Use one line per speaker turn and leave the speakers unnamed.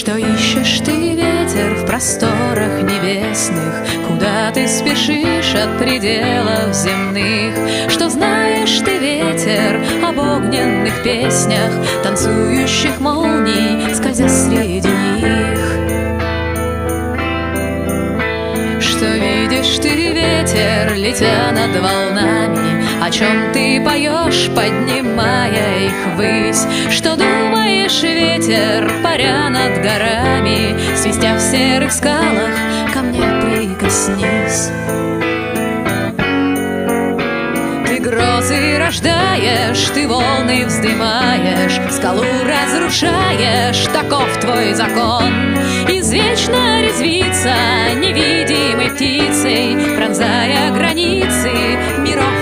Что ищешь ты, ветер, в просторах небесных? Куда ты спешишь от пределов земных? Что знаешь ты, ветер, об огненных песнях, танцующих молний, скользя среди них? Что видишь ты, ветер, летя над волнами? О чем ты поешь, поднимая их ввысь? Что думаешь, ветер, паря над горами, свистя в серых скалах, ко мне прикоснись? Ты грозы рождаешь, ты волны вздымаешь, скалу разрушаешь, таков твой закон. Извечно резвится невидимой птицей, пронзая границы миров